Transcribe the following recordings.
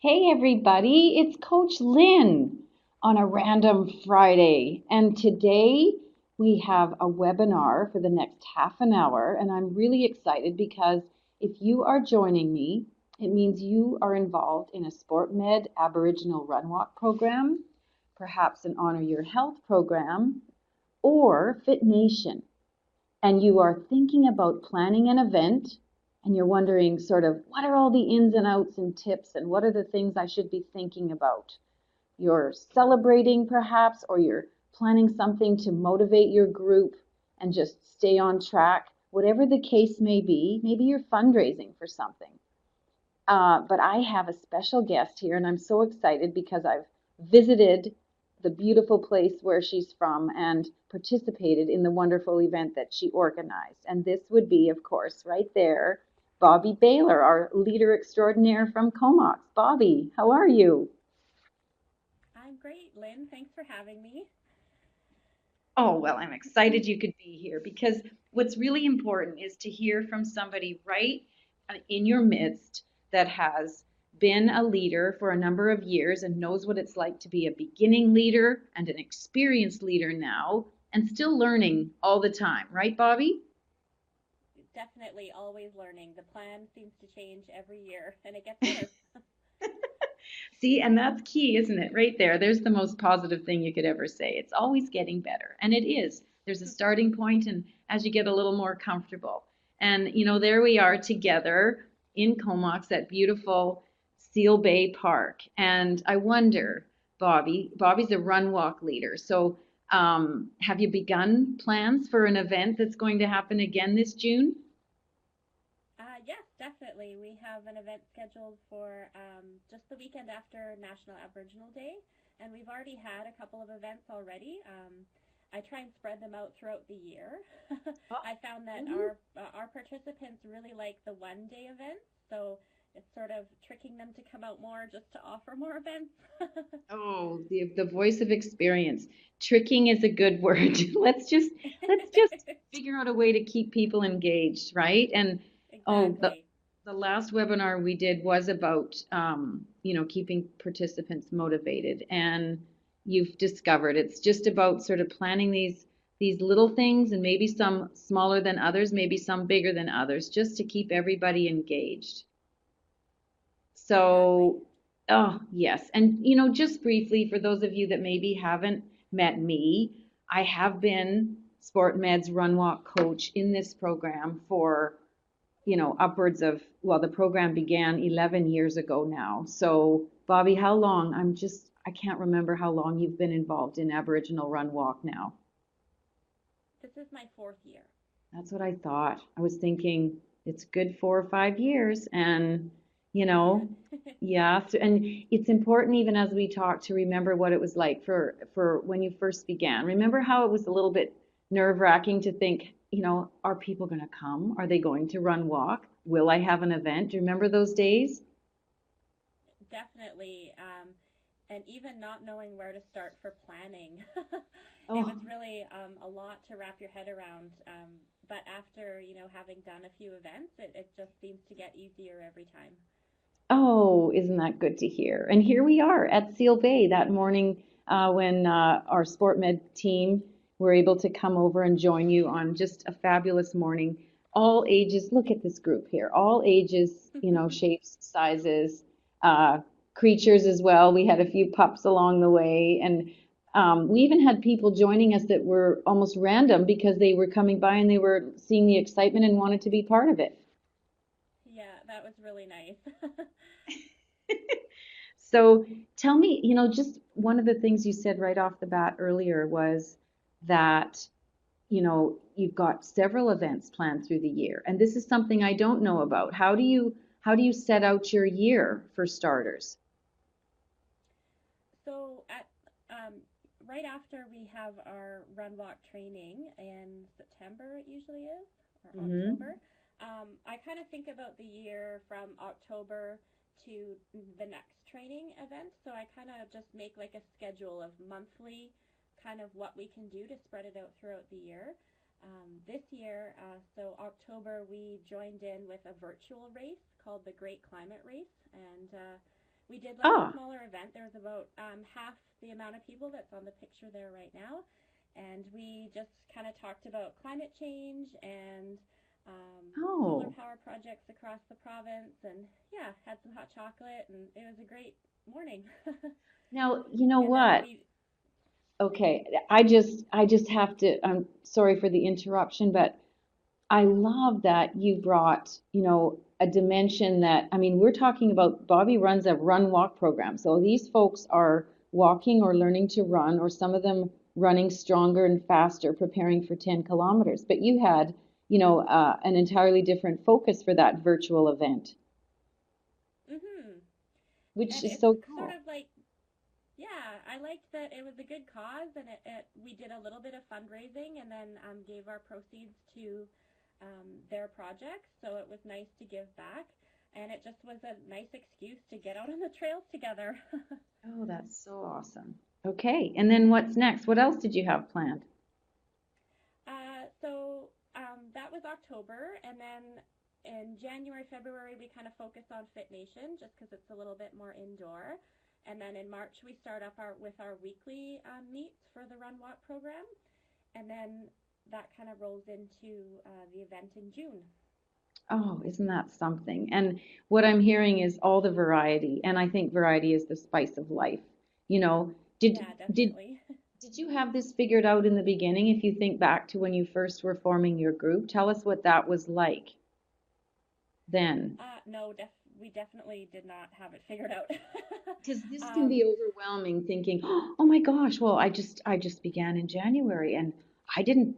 Hey everybody, it's Coach Lynn on a random Friday. And today we have a webinar for the next half an hour. And I'm really excited because if you are joining me, it means you are involved in a Sport Med Aboriginal RunWalk program, perhaps an Honor Your Health program, or Fit Nation, and you are thinking about planning an event and you're wondering sort of what are all the ins and outs and tips and what are the things I should be thinking about. You're celebrating perhaps, or you're planning something to motivate your group and just stay on track. Whatever the case may be, maybe you're fundraising for something. But I have a special guest here, and I'm so excited because I've visited the beautiful place where she's from and participated in the wonderful event that she organized. And this would be, of course, right there, Bobbie Bailer, our leader extraordinaire from Comox. Bobbie, how are you? I'm great, Lynn. Thanks for having me. Oh, well, I'm excited you could be here because what's really important is to hear from somebody right in your midst that has been a leader for a number of years and knows what it's like to be a beginning leader and an experienced leader now and still learning all the time. Right, Bobbie? Definitely always learning. The plan seems to change every year and it gets better. See, and that's key, isn't it? Right there. There's the most positive thing you could ever say. It's always getting better. And it is. There's a starting point, and as you get a little more comfortable. And, there we are together in Comox, that beautiful Seal Bay Park. And I wonder, Bobbie's a run walk leader. So, have you begun plans for an event that's going to happen again this June? Yes, definitely. We have an event scheduled for just the weekend after National Aboriginal Day, and we've already had a couple of events already. I try and spread them out throughout the year. I found that Oh. our participants really like the one day events, so it's sort of tricking them to come out more just to offer more events. Oh, the voice of experience. Tricking is a good word. Let's just figure out a way to keep people engaged, right? And oh, the Exactly. the last webinar we did was about keeping participants motivated. And you've discovered it's just about sort of planning these little things, and maybe some smaller than others, maybe some bigger than others, just to keep everybody engaged. Exactly. So, oh, yes. And, just briefly, for those of you that maybe haven't met me, I have been Sport Med's Run Walk coach in this program for, upwards of, well, the program began 11 years ago now. So, Bobbie, how long? I can't remember how long you've been involved in Aboriginal Run Walk now. This is my fourth year. That's what I thought. I was thinking it's good 4 or 5 years, and you Yeah. know, yeah. And it's important, even as we talk, to remember what it was like for when you first began. Remember how it was a little bit nerve-wracking to think, are people going to come? Are they going to run walk? Will I have an event? Do you remember those days? Definitely. And even not knowing where to start for planning. It was Oh, really a lot to wrap your head around. But after, having done a few events, it just seems to get easier every time. oh, isn't that good to hear? And here we are at Seal Bay that morning when our Sport Med team were able to come over and join you on just a fabulous morning. All ages, look at this group here, all ages, shapes, sizes, uh, creatures as well. We had a few pups along the way, and we even had people joining us that were almost random because they were coming by and they were seeing the excitement and wanted to be part of it. Yeah, that was really nice. So tell me, just one of the things you said right off the bat earlier was that, you've got several events planned through the year. And this is something I don't know about. How do you set out your year for starters? So at right after we have our run walk training in September, it usually is, or Mm-hmm. October. I kind of think about the year from October to the next training event. So I kind of just make like a schedule of monthly, kind of what we can do to spread it out throughout the year. This year, so October, we joined in with a virtual race called the Great Climate Race, and We did like a Ah, smaller event. There was about half the amount of people that's on the picture there right now. And we just kind of talked about climate change and solar oh. power projects across the province. And yeah, had some hot chocolate, and it was a great morning. Now, you know And then what? Okay, I just have to, I'm sorry for the interruption, but I love that you brought, a dimension that, I mean, we're talking about Bobby runs a run walk program. So these folks are walking or learning to run, or some of them running stronger and faster, preparing for 10 kilometers. But you had, an entirely different focus for that virtual event, mm-hmm. which And is it's so sort cool. of like, yeah, I liked that it was a good cause, and we did a little bit of fundraising, and then gave our proceeds to their projects. So it was nice to give back, and it just was a nice excuse to get out on the trails together. Oh, that's so awesome. Okay, and then what's next? What else did you have planned? So that was October, and then in January, February, we kind of focus on Fit Nation just because it's a little bit more indoor. And then in March, we start up with our weekly meets for the Run Walk program. And then that kind of rolls into the event in June. Oh, isn't that something? And what I'm hearing is all the variety, and I think variety is the spice of life. You know, did Yeah, did definitely. did you have this figured out in the beginning? If you think back to when you first were forming your group, tell us what that was like then. No, we definitely did not have it figured out. Because this can um, be overwhelming thinking, oh my gosh, well, I just began in January and I didn't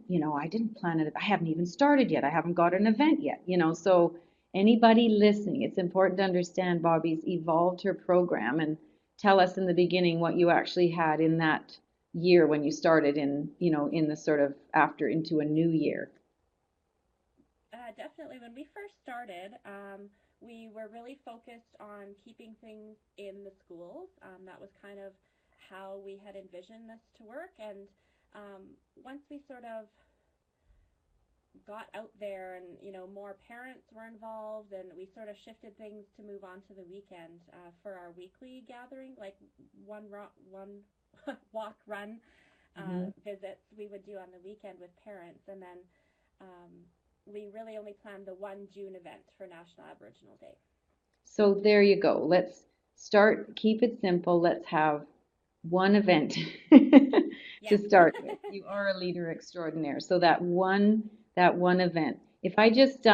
plan it. I haven't even started yet. I haven't got an event yet. So anybody listening, it's important to understand Bobby's evolved her program and tell us in the beginning what you actually had in that year when you started in the sort of after into a new year. Definitely. When we first started, we were really focused on keeping things in the schools. That was kind of how we had envisioned this to work. And once we sort of got out there and, more parents were involved, and we sort of shifted things to move on to the weekend for our weekly gathering, like one walk, run Mhm. visits we would do on the weekend with parents. And then um, we really only planned the one June event for National Aboriginal Day. So there you go. Let's start, keep it simple. Let's have one event to Yeah. start with. You are a leader extraordinaire. So that one event. If I just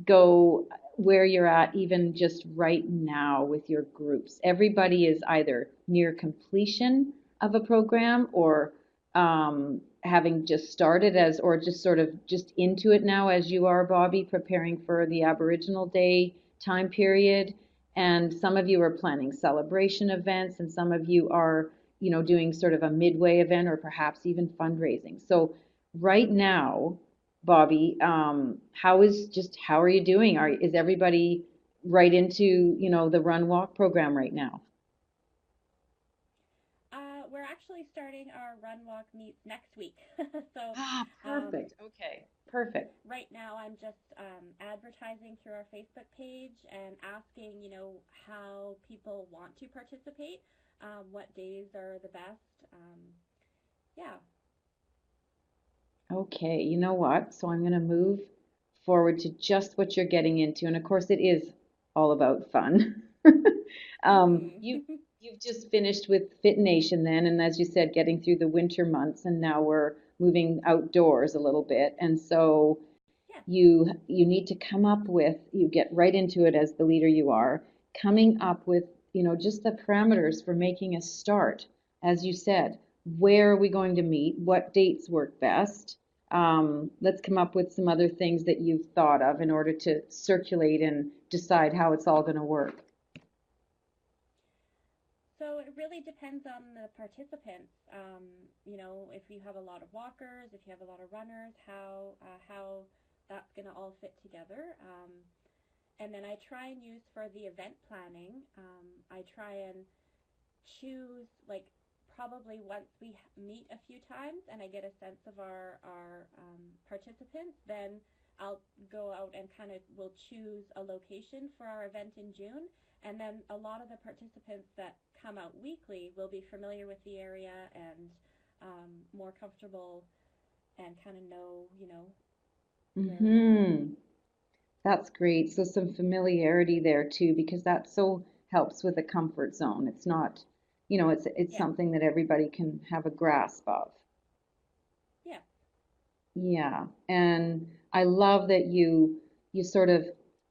go where you're at even just right now with your groups. Everybody is either near completion of a program or having just started as, or just sort of just into it now as you are, Bobby, preparing for the Aboriginal Day time period. And some of you are planning celebration events, and some of you are, doing sort of a midway event or perhaps even fundraising. So right now, Bobby, how are you doing? Is everybody right into, the run walk program right now? We're actually starting our Run Walk meets next week. so Ah, um, perfect. Okay, perfect. right now, I'm just advertising through our Facebook page and asking, how people want to participate, what days are the best. Yeah. Okay, you know what? So I'm going to move forward to just what you're getting into, and of course, it is all about fun. Um, you Mhm. you've just finished with Fit Nation then, and as you said, getting through the winter months, and now we're moving outdoors a little bit, and so Yeah. you need to come up with, you get right into it as the leader you are, coming up with, just the parameters for making a start. As you said, where are we going to meet? What dates work best? Let's come up with some other things that you've thought of in order to circulate and decide how it's all going to work. So it really depends on the participants. If you have a lot of walkers, if you have a lot of runners, how that's going to all fit together. And then I try and use for the event planning. I try and choose like probably once we meet a few times and I get a sense of our participants, then I'll go out and kind of will choose a location for our event in June. And then a lot of the participants that come out weekly will be familiar with the area and more comfortable and kind of know, where we're going. Mm-hmm. That's great. So some familiarity there too, because that so helps with a comfort zone. It's not, it's Yeah, something that everybody can have a grasp of. yeah, Yeah. And I love that you sort of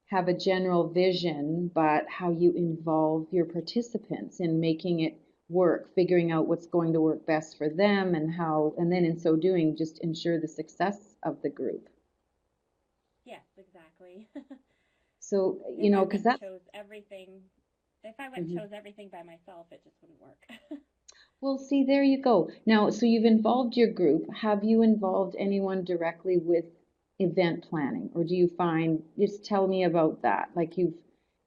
have a general vision, but how you involve your participants in making it work, figuring out what's going to work best for them and how, and then in so doing, just ensure the success of the group. yes, exactly. So, if I because went and that's chose everything, if I went and Mhm. chose everything by myself, it just wouldn't work. Well, see, there you go. Now, so you've involved your group. Have you involved anyone directly with event planning, or do you find, just tell me about that. Like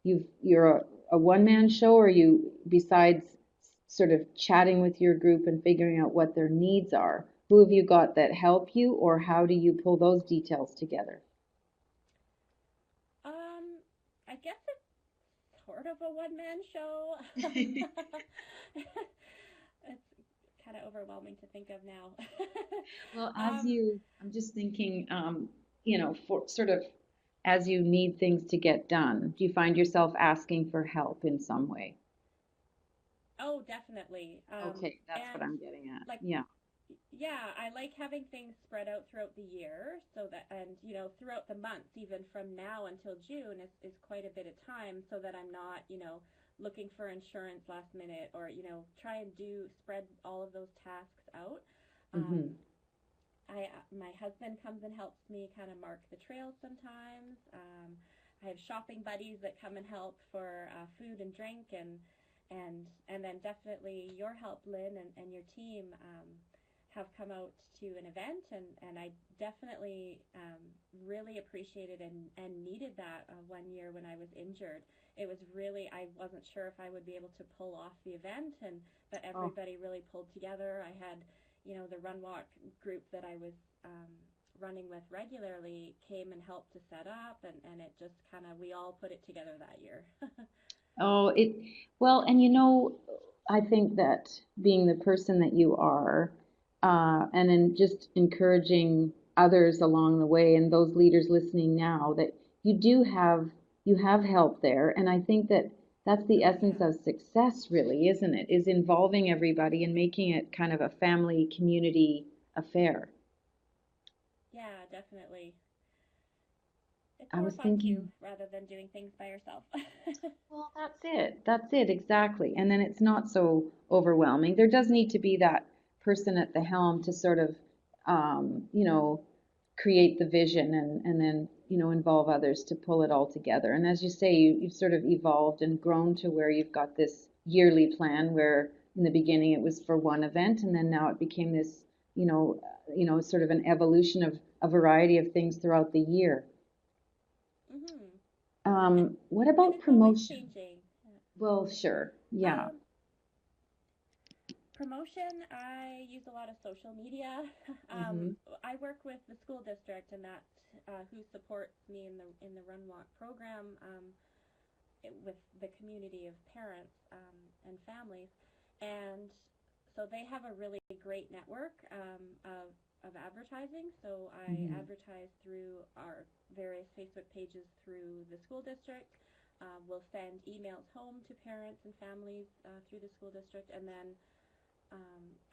you're a one-man show, or you, besides sort of chatting with your group and figuring out what their needs are, who have you got that help you, or how do you pull those details together? um, I guess it's sort of a one man show. It's kind of overwhelming to think of now. Well, um, I'm just thinking, for sort of as you need things to get done, do you find yourself asking for help in some way? oh, definitely. Okay, that's what And I'm getting at. like, Yeah. yeah, I like having things spread out throughout the year so that, and throughout the months, even from now until June is quite a bit of time so that I'm not, looking for insurance last minute or, try and spread all of those tasks out. Mm-hmm. My husband comes and helps me kind of mark the trails sometimes. I have shopping buddies that come and help for food and drink and then definitely your help, Lynn, and your team have come out to an event and I definitely really appreciated and needed that 1 year when I was injured. It was really I wasn't sure if I would be able to pull off the event and but Oh, everybody really pulled together. I had the RunWalk group that I was running with regularly came and helped to set up, and it just kind of, we all put it together that year. oh, well, and I think that being the person that you are, and then just encouraging others along the way, and those leaders listening now, that you have help there, and I think that that's the Oh, essence yeah. of success, really, isn't it? Is involving everybody and making it kind of a family community affair. Yeah, definitely. It's I more was fun too, thinking, rather than doing things by yourself. well, that's it. That's it, exactly. And then it's not so overwhelming. There does need to be that person at the helm to sort of, create the vision and then, involve others to pull it all together. And as you say, you've sort of evolved and grown to where you've got this yearly plan where in the beginning it was for one event and then now it became this, sort of an evolution of a variety of things throughout the year. Mhm. And What and about it's always promotion? changing. Well, sure. Yeah. Um, Promotion, I use a lot of social media. Hmm. I work with the school district, and that's who supports me in the Run Walk program with the community of parents and families, and so they have a really great network of advertising. So I Hmm. advertise through our various Facebook pages through the school district. We'll send emails home to parents and families through the school district, and then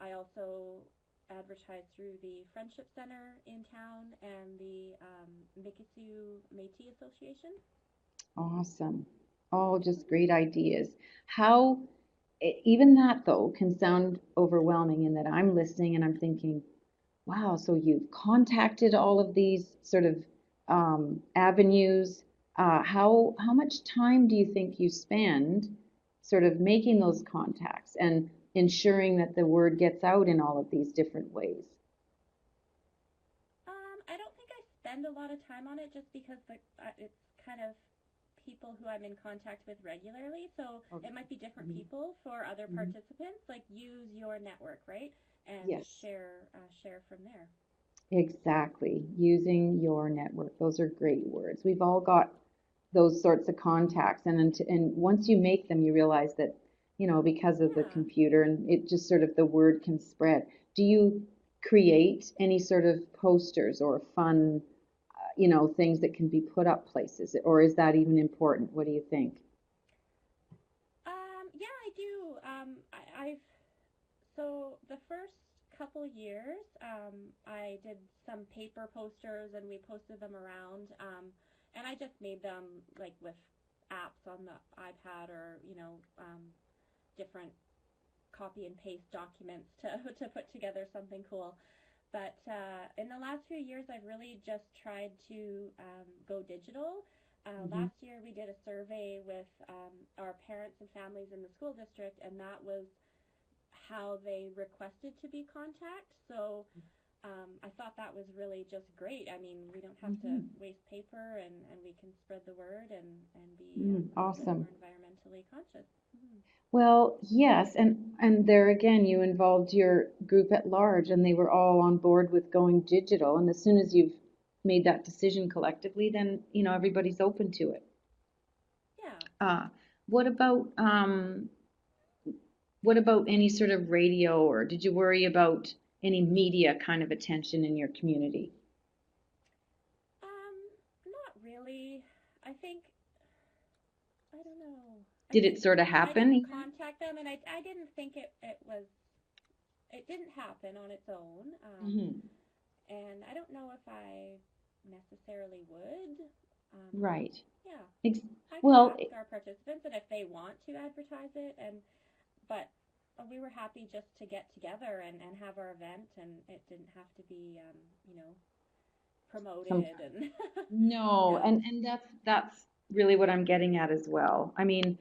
I also advertise through the Friendship Center in town and the Mikisew Métis Association. Awesome. Oh, just Mm-hmm. great ideas. How, even that though can sound overwhelming in that I'm listening and I'm thinking, wow, so you've contacted all of these sort of avenues. How much time do you think you spend sort of making those contacts and ensuring that the word gets out in all of these different ways? I don't think I spend a lot of time on it just because it's kind of people who I'm in contact with regularly. So Okay. it might be different Mhm. people for other Mhm. participants. Like use your network, right, and Yes. share from there. Exactly. Using your network. Those are great words. We've all got those sorts of contacts, and once you make them, you realize that, because of the Yeah. computer and it just sort of the word can spread. Do you create any sort of posters or fun, things that can be put up places, or is that even important? What do you think? Yeah, I do. I've So the first couple years, I did some paper posters and we posted them around. And I just made them like with apps on the iPad or different copy and paste documents to to put together something cool. But in the last few years, I've really just tried to go digital. Hmm. Last year, we did a survey with our parents and families in the school district, and that was how they requested to be contacted. So I thought that was really just great. I mean, we don't have to Hmm. waste paper and we can spread the word and be a little bit more Awesome. environmentally conscious. Mm. Well, yes, and there again, you involved your group at large, and they were all on board with going digital. And as soon as you've made that decision collectively, then everybody's open to it. Yeah. Uh, what about any sort of radio, or did you worry about any media kind of attention in your community? Um, Not really. I think I don't know. I Did it think sort of I happen didn't even? contact them, and I didn't think it didn't happen on its own. Hmm. And I don't know if I necessarily would. Um, Right. yeah, Ex- I could well, ask our participants and if they want to advertise it, and but we were happy just to get together and have our event, and it didn't have to be some promoted and No, yeah. and that's really what I'm getting at as well. I mean,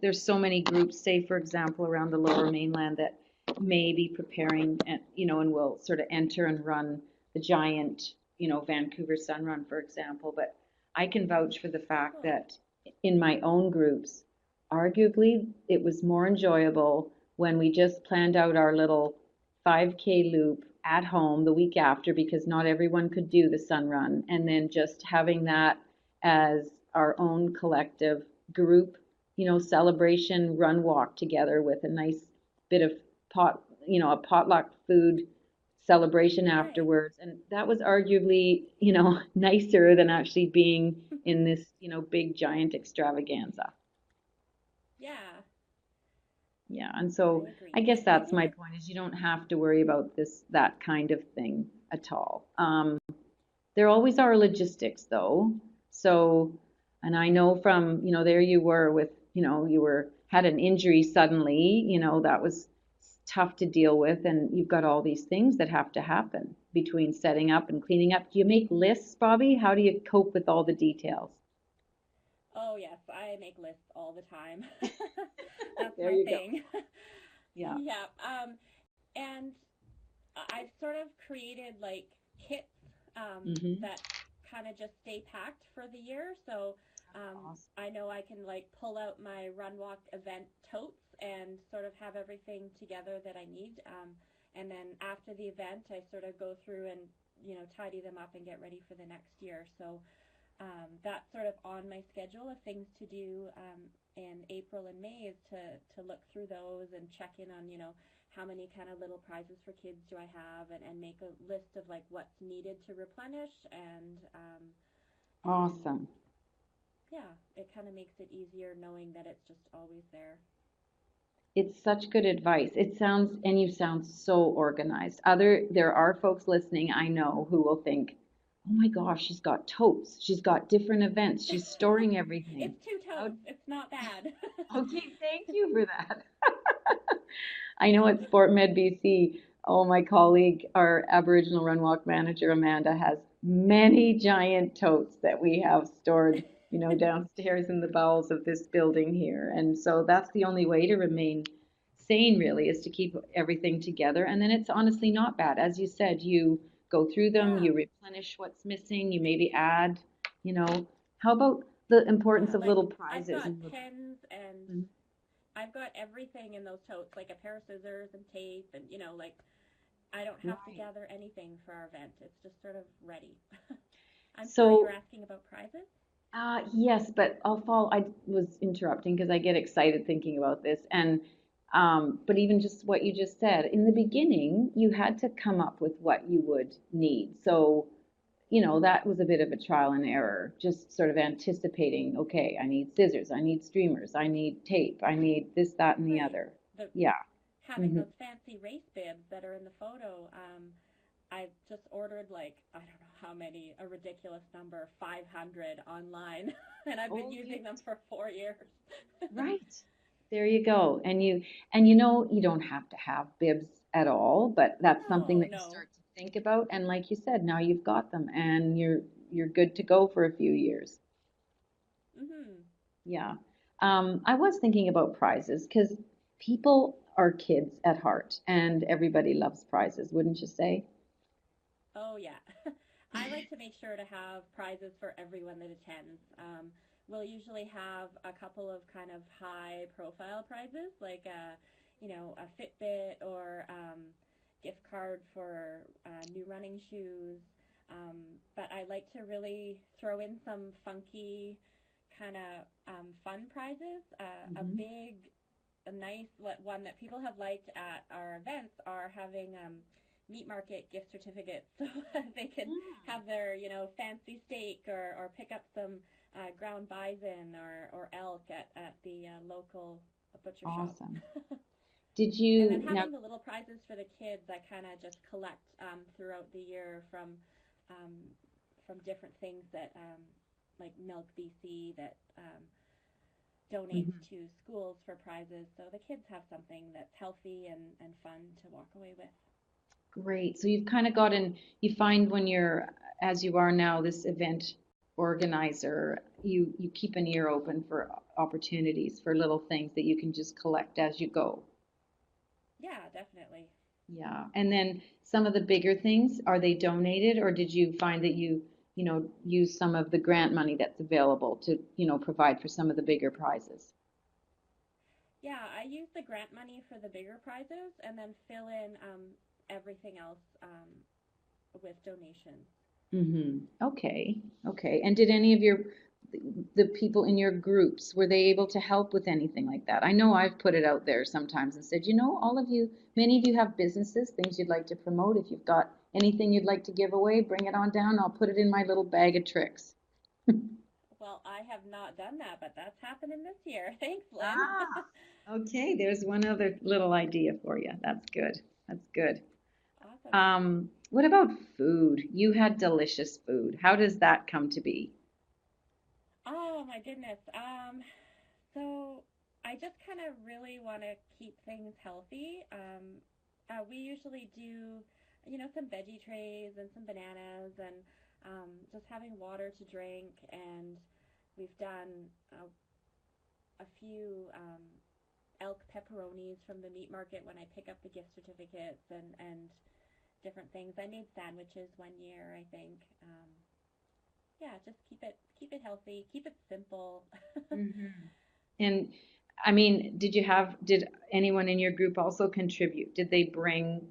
there's so many groups, say for example, around the Lower Mainland that may be preparing and and will sort of enter and run the giant, Vancouver Sun Run, for example. But I can vouch for the fact Cool. that in my own groups, arguably it was more enjoyable when we just planned out our little 5K loop at home the week after because not everyone could do the sun run. And then just having that as our own collective group, celebration run walk together with a nice bit of a potluck food celebration Right. afterwards. And that was arguably, nicer than actually being in this, big giant extravaganza. Yeah, Yeah, and I so I agree. guess that's my point is you don't have to worry about that kind of thing at all. There always are logistics though. So, and I know from, there you were with, you had an injury suddenly, that was tough to deal with and you've got all these things that have to happen between setting up and cleaning up. Do you make lists, Bobby? How do you cope with all the details? Oh yes, I make lists all the time. That's There my you go. thing. Yeah. Yeah. And I've sort of created like kits Mm-hmm. that kind of just stay packed for the year. So Awesome. I know I can like pull out my run walk event totes and sort of have everything together that I need. And then after the event, I sort of go through and tidy them up and get ready for the next year. So that's sort of on my schedule of things to do in April and May is to look through those and check in on how many kind of little prizes for kids do I have and make a list of like what's needed to replenish and then Awesome. yeah, it kind of makes it easier knowing that it's just always there. It's such good advice. And you sound so organized. There are folks listening, I know, who will think, oh my gosh, she's got totes. She's got different events. She's storing everything. It's two How, totes. It's not bad. okay, thank you for that. I know at Sport Med BC, oh, my colleague, our Aboriginal Run Walk manager, Amanda, has many giant totes that we have stored, downstairs in the bowels of this building here. And so that's the only way to remain sane, really, is to keep everything together. And then it's honestly not bad. As you said, you go through them, Yeah, you replenish what's missing, you maybe add, you know, how about the importance yeah. of Like little I've prizes? got pens and I've got everything in those totes, like a pair of scissors and tape and like I don't have to Right. gather anything for our event. It's just sort of ready. I'm sorry, you were So, asking about prizes? yes, but I was interrupting because I get excited thinking about this. And, but even just what you just said, in the beginning, you had to come up with what you would need. So, that was a bit of a trial and error, just sort of anticipating, okay, I need scissors, I need streamers, I need tape, I need this, that, and the Right. other. The Yeah. having Hmm. those fancy race bibs that are in the photo. I just ordered like I don't know how many, a ridiculous number, 500 online, and I've been Oh, using them for 4 years. right. There you go. You don't have to have bibs at all, but that's something No, that you no. start to think about. And like you said, now you've got them and you're good to go for a few years. Mhm. Yeah. I was thinking about prizes because people are kids at heart and everybody loves prizes, wouldn't you say? Oh yeah. I like to make sure to have prizes for everyone that attends. We'll usually have a couple of kind of high profile prizes, like a Fitbit or gift card for new running shoes. But I like to really throw in some funky kind of fun prizes. Hmm. A nice one that people have liked at our events are having meat market gift certificates so they can have their, fancy steak or pick up some ground bison or elk at the local butcher shop. Awesome. Did And then you now? having the little prizes for the kids, I kind of just collect throughout the year um, from different things that like Milk BC that donates Mhm. to schools for prizes. So the kids have something that's healthy and fun to walk away with. Great. So you've kind of gotten, you find when you're, as you are now, this event organizer, you keep an ear open for opportunities, for little things that you can just collect as you go. Yeah, definitely. Yeah. And then some of the bigger things, are they donated or did you find that use some of the grant money that's available to, provide for some of the bigger prizes? Yeah, I use the grant money for the bigger prizes and then fill in everything else with donations. Okay. Okay. And did any of the people in your groups, were they able to help with anything like that? I know I've put it out there sometimes and said, all of you, many of you have businesses, things you'd like to promote. If you've got anything you'd like to give away, bring it on down. I'll put it in my little bag of tricks. Well, I have not done that, but that's happening this year. Thanks, Lynn. Ah, okay. There's one other little idea for you. That's good. That's good. Awesome. What about food? You had delicious food. How does that come to be? Oh my goodness. So I just kind of really want to keep things healthy. We usually do, some veggie trays and some bananas and just having water to drink. And we've done a few elk pepperonis from the meat market when I pick up the gift certificates and different things. I made sandwiches 1 year, I think. Yeah, just keep it healthy, keep it simple. Hmm. And I mean, did anyone in your group also contribute? Did they bring,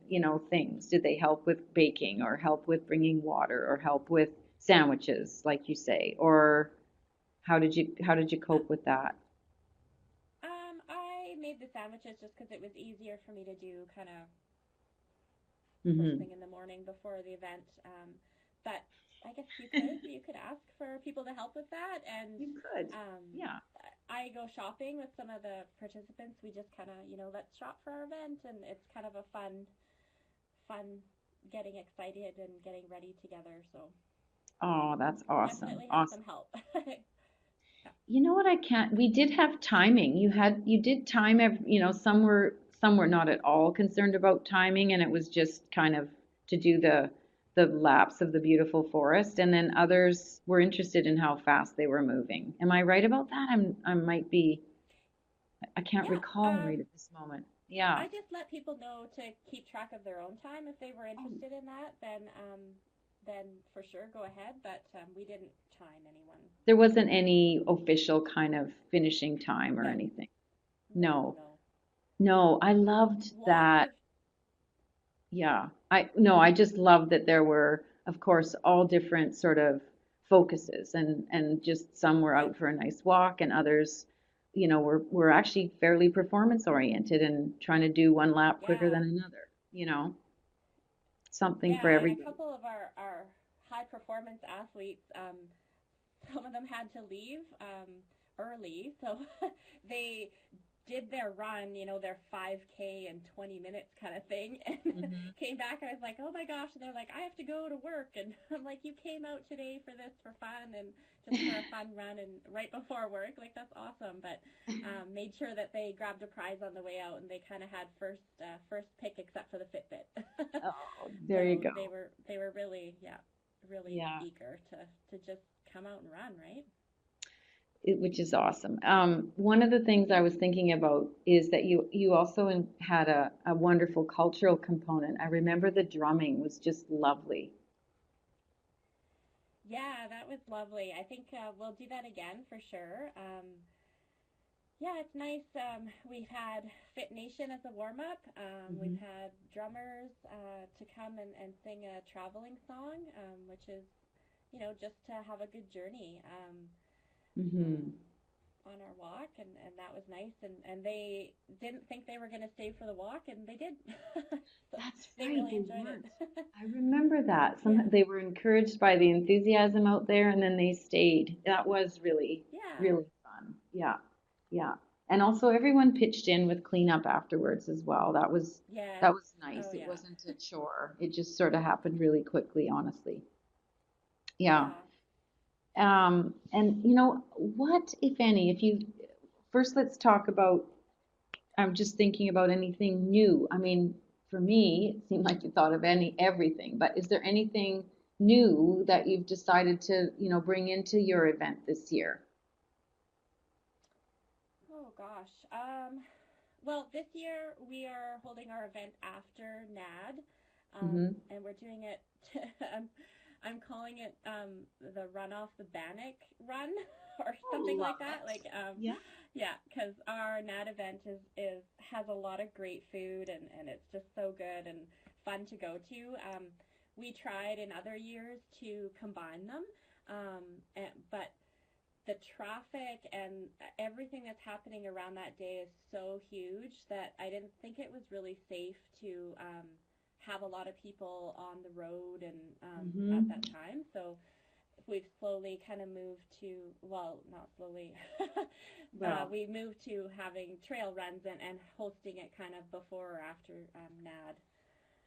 things? Did they help with baking or help with bringing water or help with sandwiches, like you say? Or how did you cope with that? I made the sandwiches just because it was easier for me to do kind of first Hmm. thing in the morning before the event. But I guess you could ask for people to help with that, and You could. um, Yeah. I go shopping with some of the participants. We just kind of let's shop for our event, and it's kind of a fun getting excited and getting ready together. So Oh, that's awesome. definitely have Awesome. some help. Yeah. You know what I can't, we did have timing. You did time some were not at all concerned about timing and it was just kind of to do the laps of the beautiful forest and then others were interested in how fast they were moving. Am I right about that? I might be, I can't Yeah. recall right at this moment. Yeah. I just let people know to keep track of their own time. If they were Oh, interested in that, then for sure go ahead. But we didn't time anyone. there wasn't any official kind of finishing time or No, anything. no, No. no. No, I loved Lots that. of Yeah. I just love that there were, of course, all different sort of focuses and just some were Yeah, out for a nice walk and others, were actually fairly performance oriented and trying to do one lap quicker yeah, than another, something for yeah. And a everybody. couple of our high performance athletes, some of them had to leave early, so they did their run, their 5K in 20 minutes kind of thing, and Hmm. came back. And I was like, oh my gosh. And they're like, I have to go to work. And I'm like, you came out today for this for fun and just for a fun run and right before work. Like, that's awesome. But made sure that they grabbed a prize on the way out and they kind of had first pick except for the Fitbit. Oh, there you So go. they were really, yeah, really Yeah. eager to just come out and run, right? Which is awesome. One of the things I was thinking about is that you also had a wonderful cultural component. I remember the drumming was just lovely. Yeah, that was lovely. I think we'll do that again for sure. Yeah, it's nice. We've had Fit Nation as a warm up. We've Hmm. had drummers to come and sing a traveling song, which is, just to have a good journey Hmm. on our walk. And that was nice. And they didn't think they were going to stay for the walk, and they did. So That's they right, really they enjoyed it. weren't. I remember that. Yeah, They were encouraged by the enthusiasm out there and then they stayed. That was really, yeah, really fun. Yeah, yeah. And also everyone pitched in with cleanup afterwards as well. yes. That was Oh, nice. It yeah, wasn't a chore. It just sort of happened really quickly, honestly. Yeah. yeah. And what, if any, if you first let's talk about, I'm just thinking about anything new. I mean, for me, it seemed like you thought of everything, but is there anything new that you've decided to, bring into your event this year? Oh gosh. Well, this year we are holding our event after NAD, Hmm. and we're doing it. I'm calling it the Run Off the Bannock Run or Oh, something love like that. it. Like, Yeah. yeah, because our NAD event is has a lot of great food and it's just so good and fun to go to. We tried in other years to combine them, but the traffic and everything that's happening around that day is so huge that I didn't think it was really safe to have a lot of people on the road and at Hmm. that time. So we've slowly kind of moved to, well, not slowly, Well, we moved to having trail runs and hosting it kind of before or after NAD.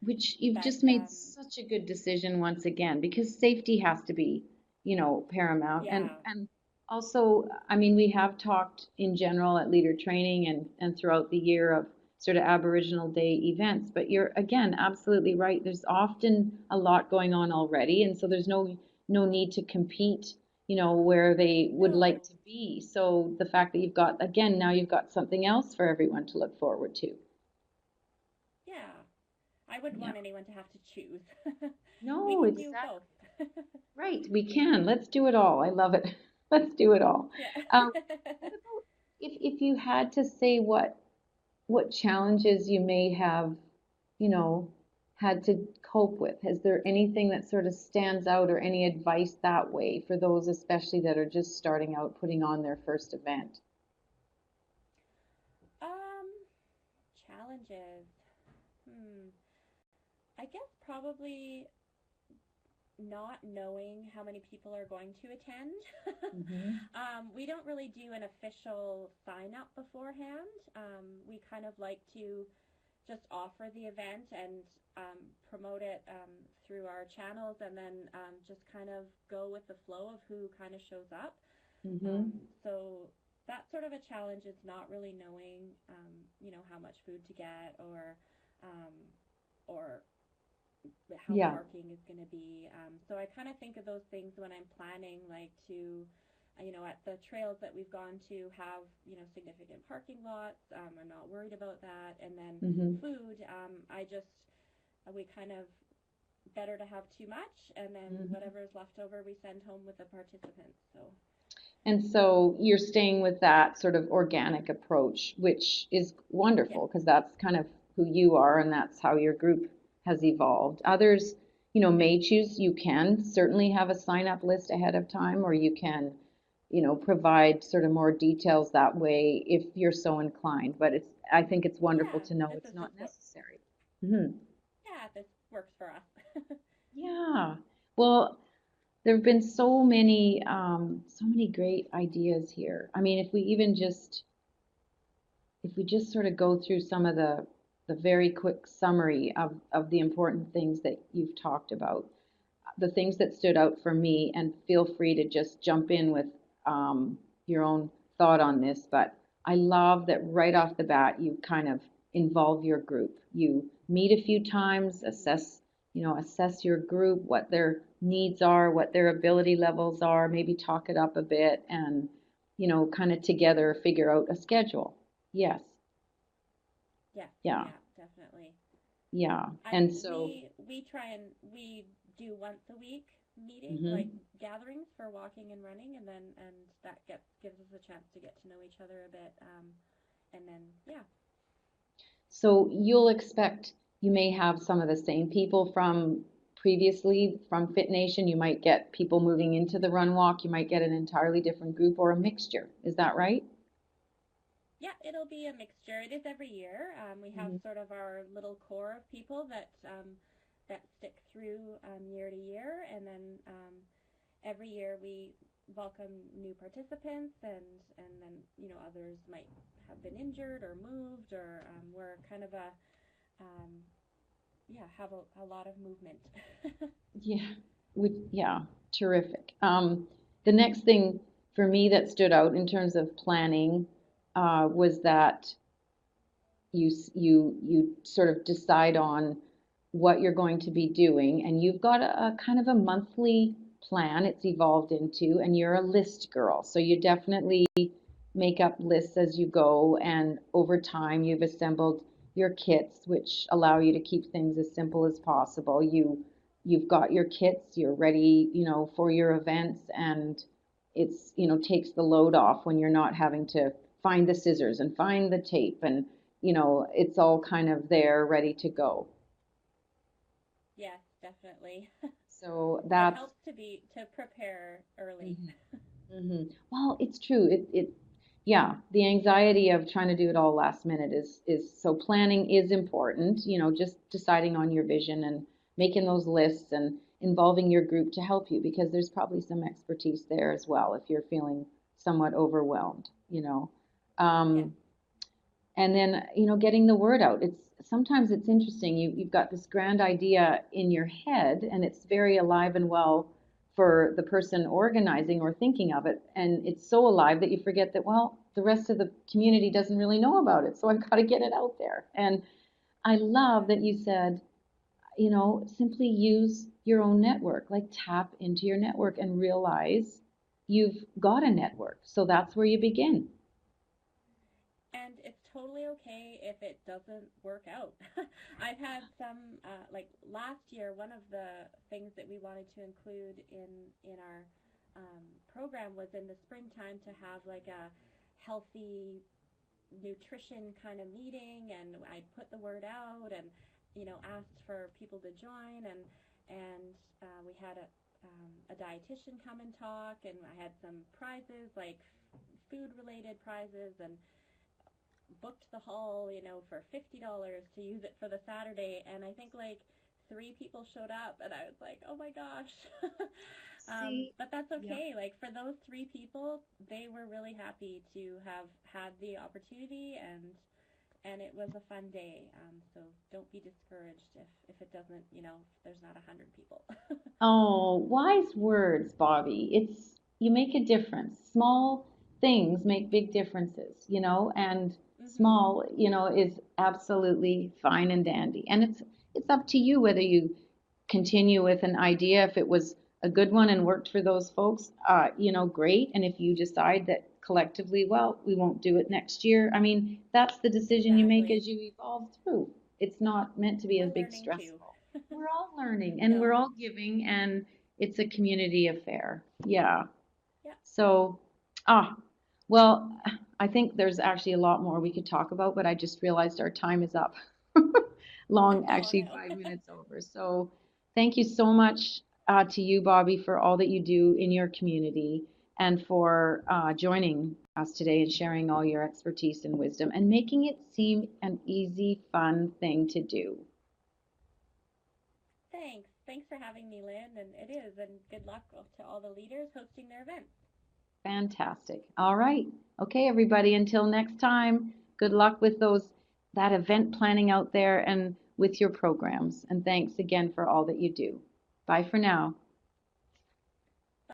which you've But just made such a good decision once again because safety has to be, paramount. And yeah, and also, I mean, we have talked in general at leader training and throughout the year of sort of Aboriginal Day events, but you're again absolutely right. There's often a lot going on already, and so there's no need to compete, where they would like no, to be. So the fact that you've got again now you've got something else for everyone to look forward to. yeah. I wouldn't Yeah. want anyone to have to choose. We No, can do exactly. both. Right, we can. Let's do it all. I love it. Let's do it all. Yeah. What about if you had to say what challenges you may have, you know, had to cope with? Is there anything that sort of stands out or any advice that way for those especially that are just starting out putting on their first event? um, Challenges. I guess probably not knowing how many people are going to attend. Hmm. We don't really do an official sign up beforehand. We kind of like to just offer the event and promote it through our channels and then just kind of go with the flow of who kind of shows up. Hmm. So that's sort of a challenge is not really knowing, how much food to get um, or how Yeah. parking is going to be. So I kind of think of those things when I'm planning, like to, at the trails that we've gone to have, significant parking lots. I'm not worried about that. And then Hmm. food, we kind of better to have too much. And then Hmm. whatever is left over, we send home with the participants. So, And so you're staying with that sort of organic approach, which is yeah, wonderful because that's kind of who you are and that's how your group has evolved. Others, may choose, you can certainly have a sign up list ahead of time, or you can, provide sort of more details that way if you're so inclined. But I think it's wonderful Yeah, to know this it's is not just what, necessary. Hmm. yeah, this works for us. Yeah. Well, there have been so many great ideas here. I mean, if we just sort of go through some of the very quick summary of the important things that you've talked about, the things that stood out for me, and feel free to just jump in with your own thought on this. But I love that right off the bat, you kind of involve your group. You meet a few times, assess your group, what their needs are, what their ability levels are, maybe talk it up a bit, and kind of together figure out a schedule. Yes, Yes, yeah, yeah, definitely. yeah. I And so, we try and we do once a week meeting like mhm. gatherings for walking and running, and then and that gives us a chance to get to know each other a bit. And then yeah, So you'll expect you may have some of the same people from previously from Fit Nation. You might get people moving into the Run Walk. You might get an entirely different group or a mixture. Is that right? yeah, it'll be a mixture. It is every year. We have Mhm. sort of our little core of people that that stick through year to year, and then every year we welcome new participants, and then others might have been injured or moved, or we're kind of a um, yeah, have a lot of movement. Yeah, yeah, terrific. The next thing for me that stood out in terms of planning was that you sort of decide on what you're going to be doing, and you've got a kind of a monthly plan it's evolved into, and you're a list girl, so you definitely make up lists as you go, and over time you've assembled your kits which allow you to keep things as simple as possible. You've got your kits, you're ready, for your events, and it's, takes the load off when you're not having to find the scissors and find the tape, and it's all kind of there ready to go. Yes, definitely. So It that's, helps to prepare early. mhm, mhm. Well, it's true. Yeah, the anxiety of trying to do it all last minute so planning is important, just deciding on your vision and making those lists and involving your group to help you, because there's probably some expertise there as well if you're feeling somewhat overwhelmed. Yes. Um, and then getting the word out. It's interesting, you've got this grand idea in your head, and it's very alive and well for the person organizing or thinking of it, and it's so alive that you forget that, well, the rest of the community doesn't really know about it, so I've got to get it out there. And I love Yeah. that you said, simply use your own network, like tap into your network and realize you've got a network, so that's where you begin. And it's totally okay if it doesn't work out. I've had some, like last year, one of the things that we wanted to include in our program was in the springtime to have like a healthy nutrition kind of meeting, and I put the word out, and asked for people to join, and we had a dietitian come and talk, and I had some prizes like food related prizes, and booked the hall, for $50 to use it for the Saturday, and I think like three people showed up, and I was like, oh my gosh. See, But that's yeah. okay. Like for those three people, they were really happy to have had the opportunity, and it was a fun day. So don't be discouraged if it doesn't, if there's not 100 people. Oh, wise words, Bobby. You make a difference. Small things make big differences, and Mhm. small, is absolutely fine and dandy. And it's up to you whether you continue with an idea. If it was a good one and worked for those folks, great. And if you decide that collectively, well, we won't do it next year, I mean, that's the decision you make Exactly. as you evolve through. It's not meant to be a We're big learning too. stressful. We're all learning and we're No. all giving, and it's a community affair. Yeah. Yeah. So, ah, well, I think there's actually a lot more we could talk about, but I just realized our time is up. long, Oh actually no. 5 minutes over. So thank you so much to you, Bobby, for all that you do in your community and for joining us today and sharing all your expertise and wisdom and making it seem an easy, fun thing to do. Thanks. Thanks for having me, Lynn. And it is. And good luck to all the leaders hosting their events. Fantastic. All right. Okay, everybody, until next time, good luck with that event planning out there and with your programs. And thanks again for all that you do. Bye for now.